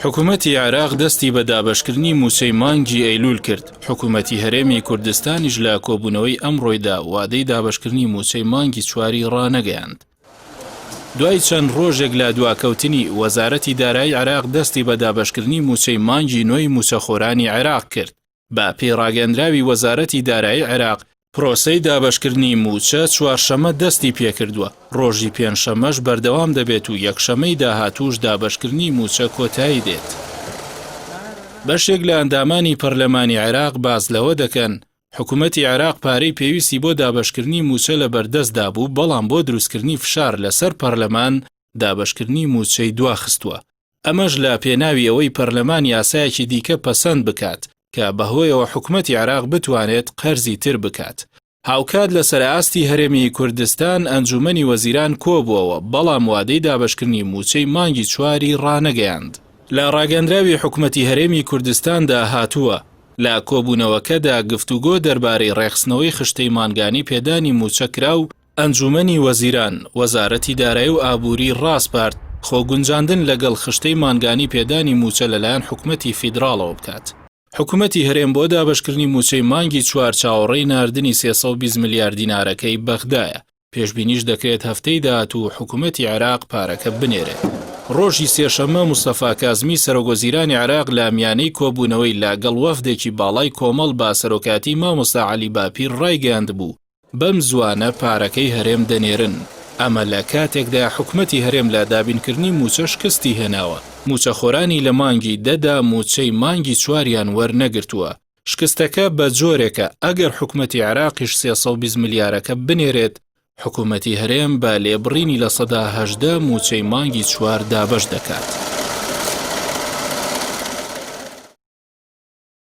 حکوومەتی عێراق دەستی بە دابەشکردنی موچەی مانگی ئەیلول کرد. حکوومەتی هەرێمی کوردستانیش لە کۆبوونەوەی ئەمڕۆیدا وادەی دابەشکردنی موچەی مانگی چواری ڕانەگەیاند. دوای چەند ڕۆژێک لە دواکەوتنی وەزارەتی دارایی عێراق دەستی بە دابەشکردنی موچەی مانگی نۆی موچەخۆرانی عێراق کرد. بە پێڕاگەندراوی وەزارەتی دارایی عێراق پرۆسەی دابەشکردنی موچە چوارشەمە دەستی پێکردووە. ڕۆژی پێنجشەمەش بەردەوام دەبێت و یەکشەمەی داهاتووش دابەشکردنی موچە کۆتایی دێت. بەشێک لە ئەندامانی پەرلەمانی عێراق باز لەوە دەکەن حکوومەتی عێراق پارەی پێویستی بۆ دابەشکردنی موچە لە بەردەستدا بوو، بەڵام بۆ دروستکردنی فشار لەسەر پەرلەمان دابەشکردنی موچەی دواخستووە. ئەمەش لە پێناوی ئەوەی پەرلەمان یاسایەکی دیکە پەسەند بکات کە بەهۆیەوە حکوومەتی عێراق بتوانێت قەرزی تر بکات. هاوکات لە سەرئاستی هەرێمی کوردستان ئەنجومەنی وەزیران کۆبووەوە، بەڵام وادەی دابەشکردنی موچەی مانگی چواری ڕانەگەیاند. لە ڕاگەندراوی حکوومەتی هەرێمی کوردستاندا هاتووە لە کۆبوونەوەکەدا گفتوگۆ دەربارەی ڕێخستنەوەی خشتەی مانگانی پێدانی موچە کرا و ئەنجومەنی وەزیران، وەزارەتی دارایی و ئابووری ڕاستپارت خۆگونجاندن لەگەڵ خشتەی مانگانی پێدانی موچە لەلایەن حکوومەتی فیدراڵەوە بکات. حکوومەتی هەرێم بۆ دابەشکردنی موچەی مانگی چوار چاوەڕێی ناردنی 320 میلیارد دینارەکەی بەغدایە. پێشبینیش دەکرێت هەفتەی داهاتوو حکوومەتی عێراق پارەکە بنێرێت. ڕۆژی سێشەممە موستەفا کازمی سەرۆکوەزیرانی عێراق لە میانەی کۆبوونەوەی لەگەڵ وەفدێکی باڵای کۆمەڵ با سەرۆکاتی مامۆستا عەلی باپیر ڕایگەیاند بوو بەم زوانە پارەکەی هەرێم دەنێرن. ئەمە لە کاتێکدا حکوومەتی هەرێم لە دابینکردنی موچە شکستی هێناوە. موچەخۆرانی لە مانگی دەدا موچەی مانگی چواریان وەرنەگرتووە. شکستەکە بە جۆرێکە ئەگەر حکوومەتی عێراقیش 320 میلیارەکە بنێرێت، حکوومەتی هەرێم بە لێبڕینی لە 118 موچەی مانگی چوار دابەش دەکات.